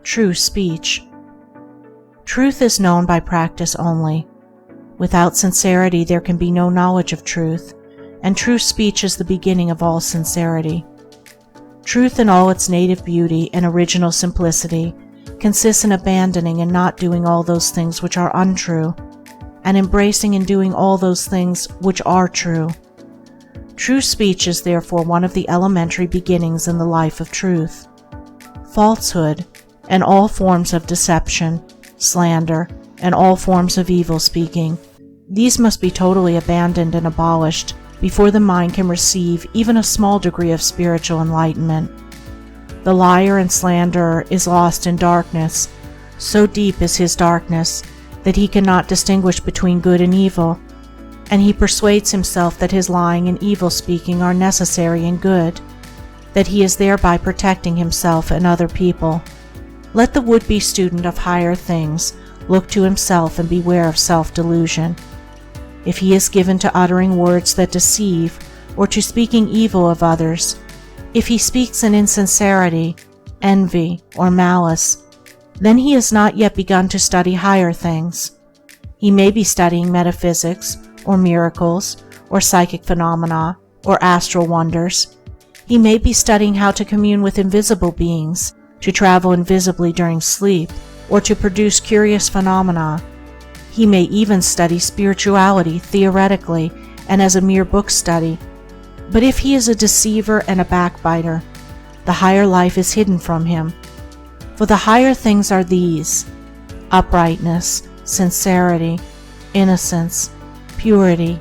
true speech. Truth is known by practice only. Without sincerity there can be no knowledge of truth, and true speech is the beginning of all sincerity. Truth in all its native beauty and original simplicity consists in abandoning and not doing all those things which are untrue, and embracing and doing all those things which are true. True speech is therefore one of the elementary beginnings in the life of truth. Falsehood, and all forms of deception, slander, and all forms of evil speaking, these must be totally abandoned and abolished before the mind can receive even a small degree of spiritual enlightenment. The liar and slanderer is lost in darkness. So deep is his darkness that he cannot distinguish between good and evil, and he persuades himself that his lying and evil speaking are necessary and good, that he is thereby protecting himself and other people. Let the would-be student of higher things look to himself and beware of self-delusion. If he is given to uttering words that deceive, or to speaking evil of others, if he speaks in insincerity, envy, or malice, then he has not yet begun to study higher things. He may be studying metaphysics, or miracles, or psychic phenomena, or astral wonders. He may be studying how to commune with invisible beings, to travel invisibly during sleep, or to produce curious phenomena. He may even study spirituality theoretically and as a mere book study. But if he is a deceiver and a backbiter, the higher life is hidden from him. For the higher things are these: uprightness, sincerity, innocence, purity,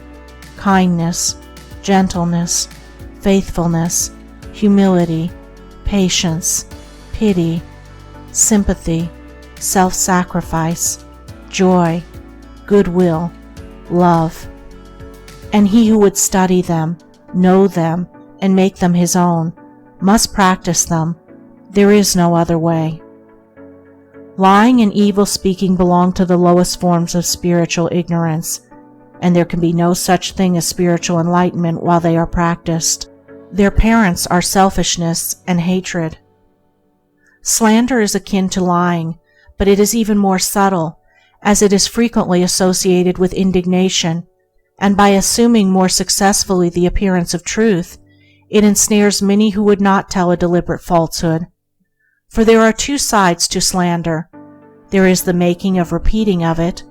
kindness, gentleness, faithfulness, humility, patience, pity, sympathy, self-sacrifice, joy, goodwill, love. And he who would study them, know them, and make them his own, must practice them. There is no other way. Lying and evil speaking belong to the lowest forms of spiritual ignorance, and there can be no such thing as spiritual enlightenment while they are practiced. Their parents are selfishness and hatred. Slander is akin to lying, but it is even more subtle, as it is frequently associated with indignation, and by assuming more successfully the appearance of truth, it ensnares many who would not tell a deliberate falsehood. For there are two sides to slander. There is the making of repeating of it,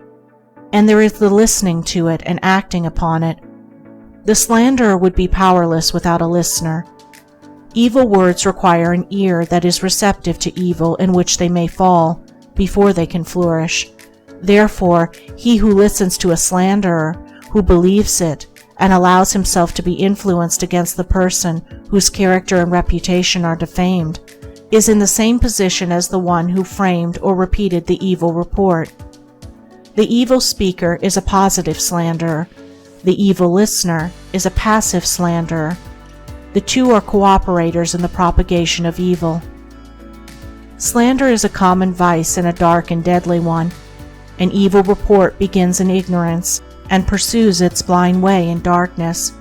and there is the listening to it and acting upon it. The slanderer would be powerless without a listener. Evil words require an ear that is receptive to evil in which they may fall, before they can flourish. Therefore, he who listens to a slanderer, who believes it, and allows himself to be influenced against the person whose character and reputation are defamed, is in the same position as the one who framed or repeated the evil report. The evil speaker is a positive slanderer. The evil listener is a passive slanderer. The two are cooperators in the propagation of evil. Slander is a common vice and a dark and deadly one. An evil report begins in ignorance and pursues its blind way in darkness.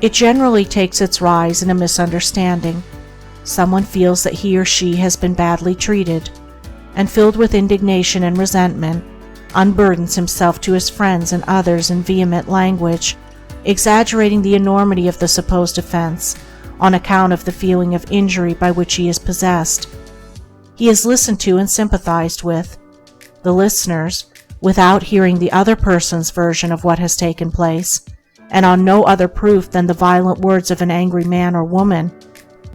It generally takes its rise in a misunderstanding. Someone feels that he or she has been badly treated, and filled with indignation and resentment, unburdens himself to his friends and others in vehement language, exaggerating the enormity of the supposed offense on account of the feeling of injury by which he is possessed. He is listened to and sympathized with. The listeners, without hearing the other person's version of what has taken place, and on no other proof than the violent words of an angry man or woman,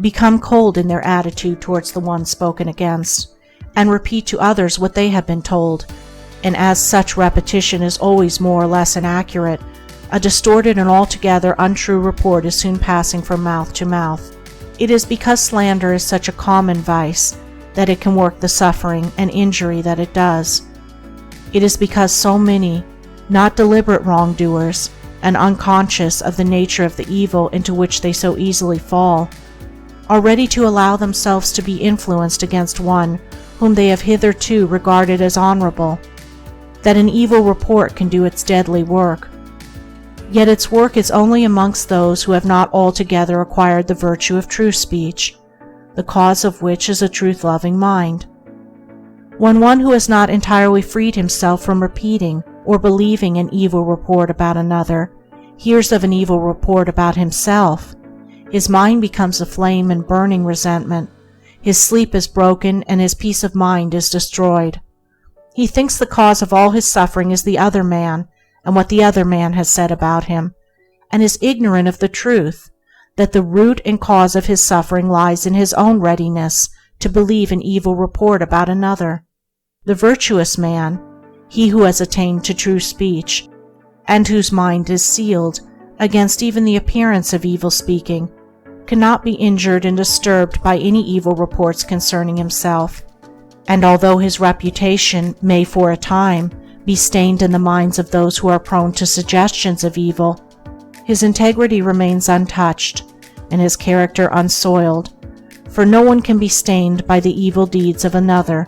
become cold in their attitude towards the one spoken against, and repeat to others what they have been told, and as such repetition is always more or less inaccurate, a distorted and altogether untrue report is soon passing from mouth to mouth. It is because slander is such a common vice that it can work the suffering and injury that it does. It is because so many, not deliberate wrongdoers, and unconscious of the nature of the evil into which they so easily fall, are ready to allow themselves to be influenced against one whom they have hitherto regarded as honorable, that an evil report can do its deadly work. Yet its work is only amongst those who have not altogether acquired the virtue of true speech, the cause of which is a truth-loving mind. When one who has not entirely freed himself from repeating or believing an evil report about another hears of an evil report about himself, his mind becomes aflame in burning resentment, his sleep is broken, and his peace of mind is destroyed. He thinks the cause of all his suffering is the other man and what the other man has said about him, and is ignorant of the truth that the root and cause of his suffering lies in his own readiness to believe an evil report about another. The virtuous man, he who has attained to true speech, and whose mind is sealed against even the appearance of evil speaking, cannot be injured and disturbed by any evil reports concerning himself, and although his reputation may for a time be stained in the minds of those who are prone to suggestions of evil, his integrity remains untouched and his character unsoiled, for no one can be stained by the evil deeds of another,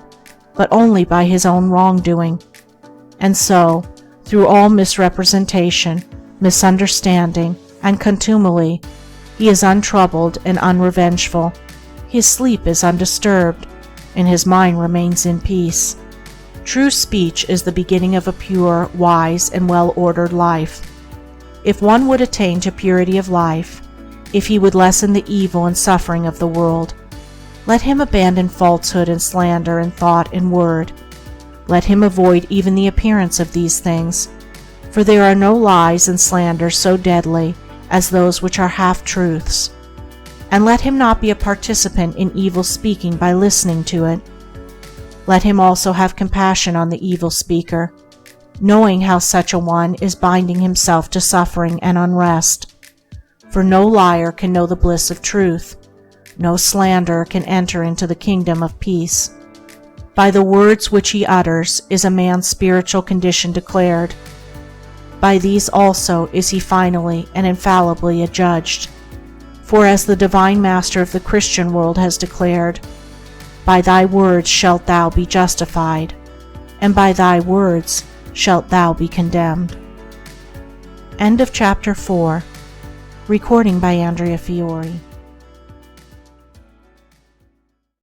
but only by his own wrongdoing. And so, through all misrepresentation, misunderstanding, and contumely, he is untroubled and unrevengeful. His sleep is undisturbed, and his mind remains in peace. True speech is the beginning of a pure, wise, and well-ordered life. If one would attain to purity of life, if he would lessen the evil and suffering of the world, let him abandon falsehood and slander in thought and word. Let him avoid even the appearance of these things, for there are no lies and slanders so deadly as those which are half-truths. And let him not be a participant in evil speaking by listening to it. Let him also have compassion on the evil speaker, knowing how such a one is binding himself to suffering and unrest. For no liar can know the bliss of truth, no slanderer can enter into the kingdom of peace. By the words which he utters is a man's spiritual condition declared. By these also is he finally and infallibly adjudged. For as the divine Master of the Christian world has declared, by thy words shalt thou be justified, and by thy words shalt thou be condemned. End of chapter 4. Recording by Andrea Fiore.